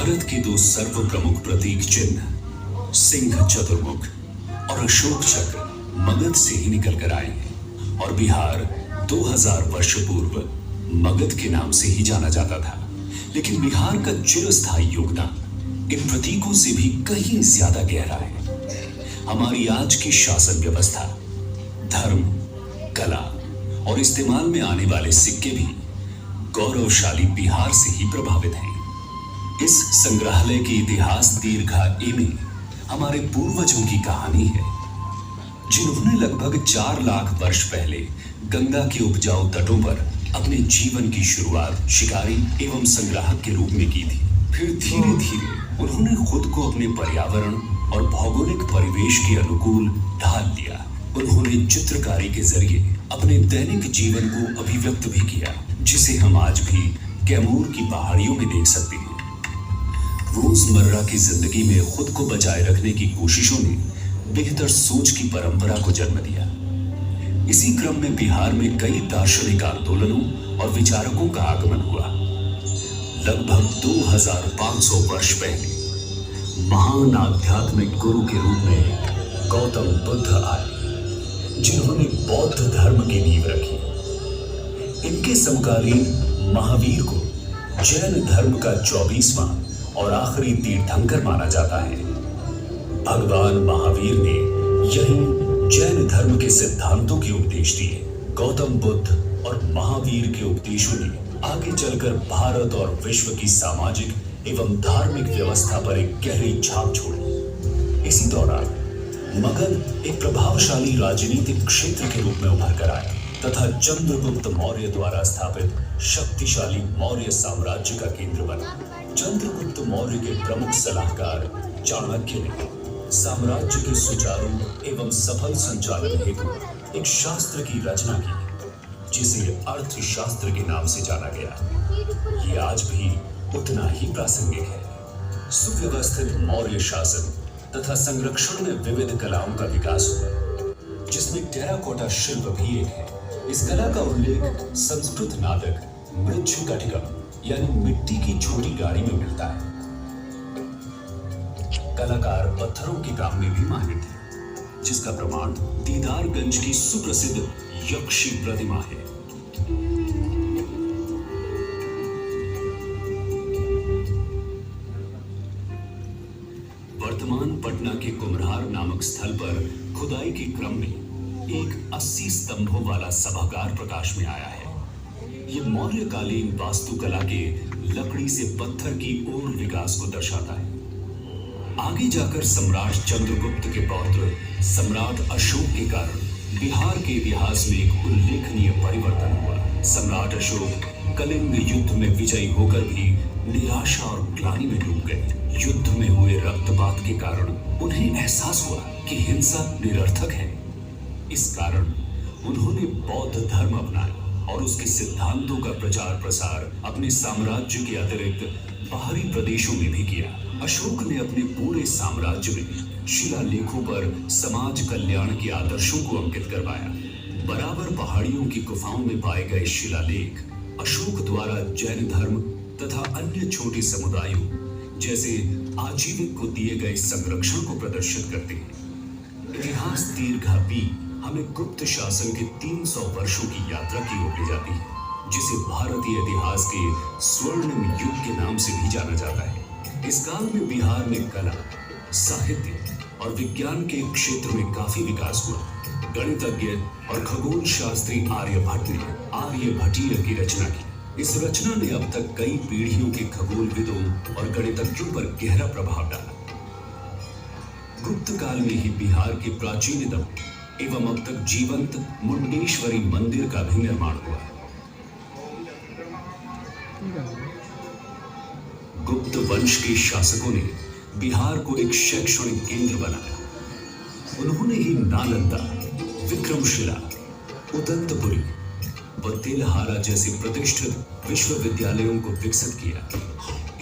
भारत के दो सर्व प्रमुख प्रतीक चिन्ह सिंह चतुर्मुख और अशोक चक्र मगध से ही निकल कर आए हैं और बिहार 2000 वर्ष पूर्व मगध के नाम से ही जाना जाता था। लेकिन बिहार का चिरस्थायी योगदान इन प्रतीकों से भी कहीं ज्यादा गहरा है। हमारी आज की शासन व्यवस्था, धर्म, कला और इस्तेमाल में आने वाले सिक्के भी गौरवशाली बिहार से ही प्रभावित हैं। इस संग्रहालय के इतिहास दीर्घा में हमारे पूर्वजों की कहानी है, जिन्होंने लगभग 4 लाख वर्ष पहले गंगा के उपजाऊ तटों पर अपने जीवन की शुरुआत शिकारी एवं संग्राहक के रूप में की थी। फिर धीरे धीरे उन्होंने खुद को अपने पर्यावरण और भौगोलिक परिवेश के अनुकूल ढाल लिया। उन्होंने चित्रकारी के जरिए अपने दैनिक जीवन को अभिव्यक्त भी किया, जिसे हम आज भी कैमूर की पहाड़ियों में देख सकते हैं। रोजमर्रा की जिंदगी में खुद को बचाए रखने की कोशिशों ने बेहतर सोच की परंपरा को जन्म दिया। इसी क्रम में बिहार में कई दार्शनिक आंदोलनों और विचारकों का आगमन हुआ। लगभग 2500 वर्ष पहले महान आध्यात्मिक गुरु के रूप में गौतम बुद्ध आए, जिन्होंने बौद्ध धर्म की नींव रखी। इनके समकालीन महावीर को जैन धर्म का 24वां और आखिरी तीर्थंकर माना जाता है। भगवान महावीर ने यही जैन धर्म के सिद्धांतों के उपदेश दिए। गौतम बुद्ध और महावीर के उपदेशों ने आगे चलकर भारत और विश्व की सामाजिक एवं धार्मिक व्यवस्था पर एक गहरी छाप छोड़ी। इसी दौरान मगध एक प्रभावशाली राजनीतिक क्षेत्र के रूप में उभर कर आया तथा चंद्रगुप्त मौर्य द्वारा स्थापित शक्तिशाली मौर्य साम्राज्य का केंद्र बना। चंद्रगुप्त मौर्य के प्रमुख सलाहकार चाणक्य ने साम्राज्य के सुचारू एवं सफल संचालन हेतु एक शास्त्र की रचना की, जिसे अर्थशास्त्र के नाम से जाना गया। ये आज भी उतना ही प्रासंगिक है। सुव्यवस्थित मौर्य शासन तथा संरक्षण में विविध कलाओं का विकास हुआ, जिसमें टेराकोटा शिल्प भी एक है। इस कला का उल्लेख संस्कृत नाटक मृच्छकटिकम यानी मिट्टी की छोटी गाड़ी में मिलता है। कलाकार पत्थरों के काम में भी माहिर थे, जिसका प्रमाण दीदारगंज की सुप्रसिद्ध यक्षी प्रतिमा है। वर्तमान पटना के कुम्हरार नामक स्थल पर खुदाई के क्रम में एक 80 स्तंभों वाला सभागार प्रकाश में आया है। ये मौर्यकालीन वास्तुकला के लकड़ी से पत्थर की ओर विकास को दर्शाता है। आगे जाकर सम्राट चंद्रगुप्त के पौत्र सम्राट अशोक के कारण बिहार के इतिहास में एक उल्लेखनीय परिवर्तन हुआ। सम्राट अशोक कलिंग युद्ध में विजयी होकर भी निराशा और ग्लानि में डूब गए। युद्ध में हुए रक्तपात के कारण उन्हें एहसास हुआ कि हिंसा निरर्थक है। इस कारण उन्होंने बौद्ध धर्म अपनाया और उसके सिद्धांतों का प्रचार प्रसार अपने साम्राज्य के अतिरिक्त बाहरी प्रदेशों में भी किया। अशोक ने अपने पूरे साम्राज्य में शिलालेखों पर समाज कल्याण के आदर्शों को अंकित करवाया। बराबर पहाड़ियों की गुफाओं में पाए गए शिलालेख अशोक द्वारा जैन धर्म तथा अन्य छोटे समुदायों जैसे आजीविक को दिए गए संरक्षण को प्रदर्शित करते हैं। इतिहास दीर्घा हमें गुप्त शासन के 300 वर्षों की यात्रा की ओर ले जाती है, जिसे भारतीय इतिहास के स्वर्णिम युग के नाम से भी जाना जाता है। इस काल में बिहार में कला, साहित्य और विज्ञान के क्षेत्र में काफी विकास हुआ। गणितज्ञ और खगोल शास्त्री आर्यभट्ट ने आर्यभट्टीय की रचना की। इस रचना ने अब तक कई पीढ़ियों के खगोलविदों और गणितज्ञों पर गहरा प्रभाव डाला। गुप्त काल में ही बिहार के प्राचीनतम एवं अब तक जीवंत मुंडेश्वरी मंदिर का भी निर्माण हुआ। गुप्त वंश के शासकों ने बिहार को एक शैक्षणिक केंद्र बनाया। उन्होंने ही नालंदा, विक्रमशिला, उदंतपुरी व तेलहारा जैसे प्रतिष्ठित विश्वविद्यालयों को विकसित किया।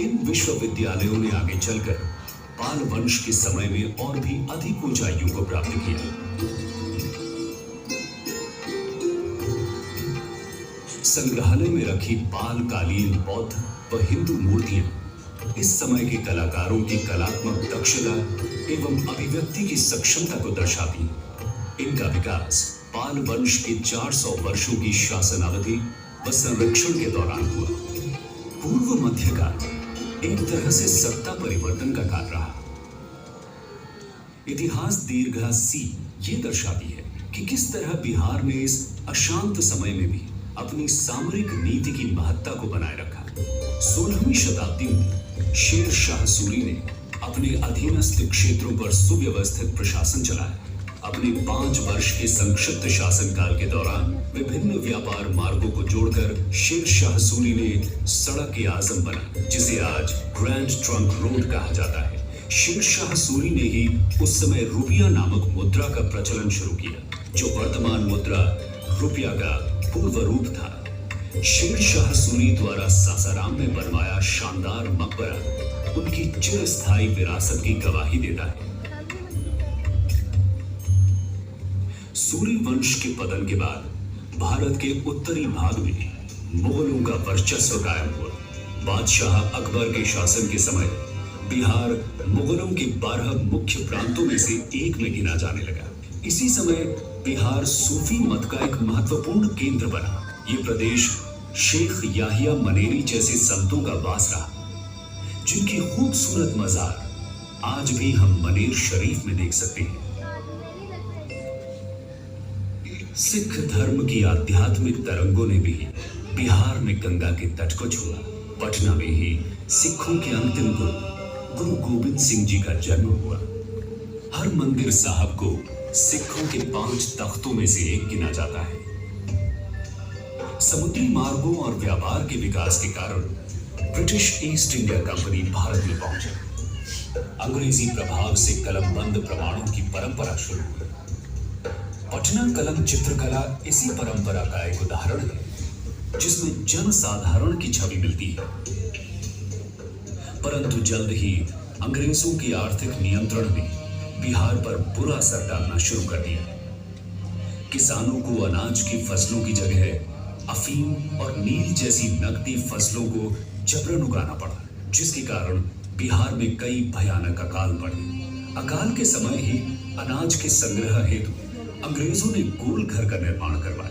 इन विश्वविद्यालयों ने आगे चलकर पाल वंश के समय में और भी अधिक ऊंचाइयों को प्राप्त किया। संग्रहालय में रखी पाल कालीन बौद्ध व हिंदू मूर्तियां इस समय के कलाकारों की कलात्मक दक्षता एवं अभिव्यक्ति की सक्षमता को दर्शाती है। इनका विकास पाल वंश के 400 वर्षों की शासन अवधि व संरक्षण के दौरान हुआ। पूर्व मध्यकाल एक तरह से सत्ता परिवर्तन का काल रहा। इतिहास दीर्घा सी ये दर्शाती है कि किस तरह बिहार ने इस अशांत समय में भी अपनी सामरिक नीति की महत्ता को बनाए रखा। 16वीं शताब्दी में शेर शाह सूरी ने अपने अधीनस्थ क्षेत्रों पर सुव्यवस्थित प्रशासन चलाया। अपने 5 वर्ष के संक्षिप्त शासनकाल के दौरान विभिन्न व्यापार मार्गों को जोड़कर शेर शाह सूरी ने सड़क आजम बना, जिसे आज ग्रैंड ट्रंक रोड कहा जाता है। शेर शाह सूरी ने ही उस समय रुपया नामक मुद्रा का प्रचलन शुरू किया, जो वर्तमान मुद्रा रुपया का पूर्व रूप था। शेर शाह सूरी द्वारा सासाराम में बनवाया शानदार मकबरा उनकी चिरस्थायी विरासत की गवाही देता है। सूरी वंश के पतन के बाद भारत के उत्तरी भाग में मुगलों का वर्चस्व कायम हुआ। बादशाह अकबर के शासन के समय बिहार मुगलों के 12 मुख्य प्रांतों में से एक में गिना जाने लगा। इसी समय बिहार सूफी मत का एक महत्वपूर्ण केंद्र बना। ये प्रदेश शेख याहिया मनेरी जैसे संतों का वास रहा, जिनकी खूबसूरत मजार आज भी हम मनेर शरीफ में देख सकते हैं। सिख धर्म की आध्यात्मिक तरंगों ने भी बिहार में गंगा के तट को छुआ। पटना में ही सिखों के अंतिम गुरु गोबिंद सिंह जी का जन्म हुआ। हर मंदिर साहब को सिखों के 5 तख्तों में से एक गिना जाता है। समुद्री मार्गों और व्यापार के विकास के कारण British east India company Bharat में पहुंची। अंग्रेजी प्रभाव से कलमबंद प्रमाणों की परंपरा शुरू हुई। पटना कलम चित्रकला इसी परंपरा का एक उदाहरण है, जिसमें जन साधारण की छवि मिलती है। परंतु जल्द ही अंग्रेजों के आर्थिक नियंत्रण ने बिहार पर बुरा असर डालना शुरू कर दिया। किसानों को अनाज की फसलों की जगह अफीम और नील जैसी नकदी फसलों को जबरन उगाना पड़ा, जिसके कारण बिहार में कई भयानक अकाल पड़े। अकाल के समय ही अनाज के संग्रह हेतु अंग्रेजों ने गोल घर का निर्माण करवाया,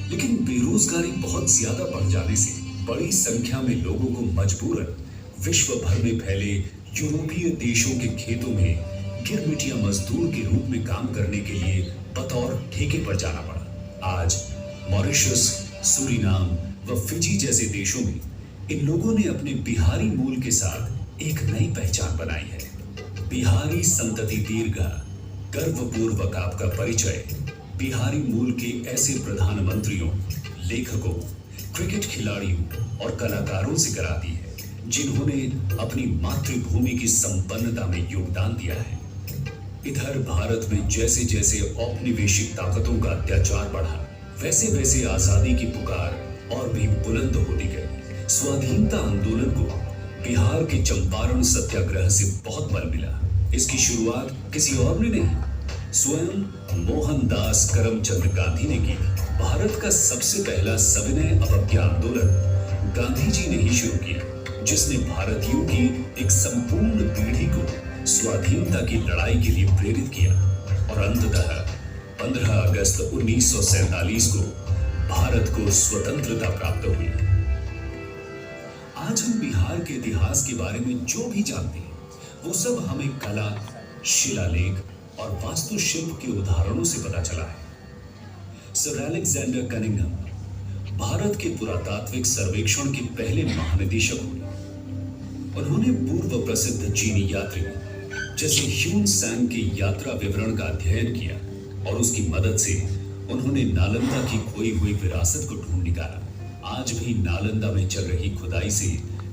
लेकिन बेरोजगारी बहुत ज्यादा बढ़ जाने से बड़ी संख्या में लोगों को मजबूरन विश्व भर में फैले यूरोपीय देशों के खेतों में गिरमिटिया मजदूर के रूप में काम करने के लिए बतौर ठेके पर जाना पड़ा। आज मॉरिशस, सूरीनाम व फिजी जैसे देशों में इन लोगों ने अपने बिहारी मूल के साथ एक नई पहचान बनाई है। बिहारी संतति दीर्घा गर्वपूर्वक आपका परिचय बिहारी मूल के ऐसे प्रधानमंत्रियों, लेखकों, क्रिकेट खिलाड़ियों और कलाकारों से कराती है, जिन्होंने अपनी मातृभूमि की संपन्नता में योगदान दिया है। इधर भारत में जैसे जैसे औपनिवेशिक ताकतों का अत्याचार बढ़ा, वैसे वैसे आजादी की पुकार और भी बुलंद होती गई। स्वाधीनता आंदोलन को बिहार के चंपारण सत्याग्रह से बहुत बल मिला। इसकी शुरुआत किसी और ने नहीं, स्वयं मोहनदास करमचंद गांधी ने की। भारत का सबसे पहला सविनय अवज्ञा आंदोलन गांधी जी ने ही शुरू किया, जिसने भारतीयों की एक संपूर्ण पीढ़ी को स्वाधीनता की लड़ाई के लिए प्रेरित किया और अंततः 15 अगस्त 1947 को भारत को स्वतंत्रता प्राप्त हुई। आज हम बिहार के इतिहास के बारे में जो भी जानते हैं, वो सब हमें कला, शिलालेख और वास्तुशिल्प के उदाहरणों से पता चला है। सर अलेक्जेंडर कनिंघम भारत के पुरातात्विक सर्वेक्षण के पहले महानिदेशक हुए। उन्होंने पूर्व प्रसिद्ध चीनी यात्री जैसे ह्यून सैंग के यात्रा विवरण का अध्ययन किया और उसकी मदद से उन्होंने नालंदा की खोई हुई विरासत को ढूंढ निकाला। आज भी नालंदा में चल रही खुदाई से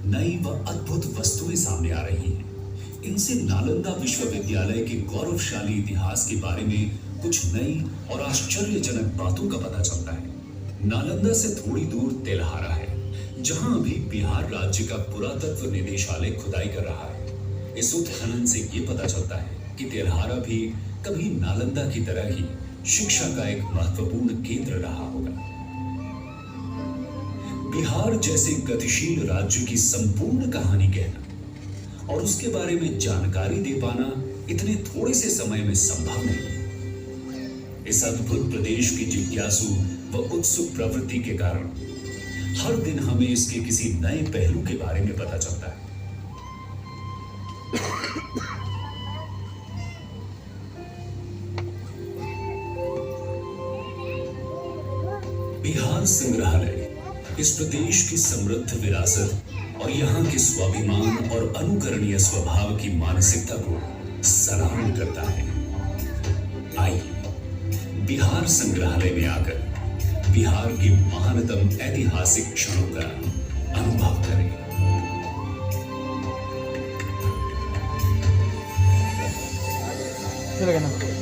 नई व अद्भुत वस्तुएं सामने आ रही हैं। इनसे नालंदा विश्वविद्यालय के गौरवशाली इतिहास के बारे में कुछ नई और आश्चर्यजनक बातों का पता चलता है। नालंदा से थोड़ी दूर तेल्हारा है, जहां अभी बिहार राज्य का पुरातत्व निदेशालय खुदाई कर रहा है। इस उत्खनन से ये पता चलता है कि तेल्हारा भी कभी नालंदा की तरह ही शिक्षा का एक महत्वपूर्ण केंद्र रहा होगा। बिहार जैसे गतिशील राज्य की संपूर्ण कहानी कहना और उसके बारे में जानकारी दे पाना इतने थोड़े से समय में संभव नहीं। इस अद्भुत प्रदेश की जिज्ञासु व उत्सुक प्रवृत्ति के कारण हर दिन हमें इसके किसी नए पहलू के बारे में पता चलता है। बिहार संग्रहालय इस प्रदेश की समृद्ध विरासत और यहाँ के स्वाभिमान और अनुकरणीय स्वभाव की मानसिकता को सलाम करता है। आइए बिहार संग्रहालय में आकर बिहार की महानतम ऐतिहासिक क्षणों का अनुभव करें। चलेगा ना।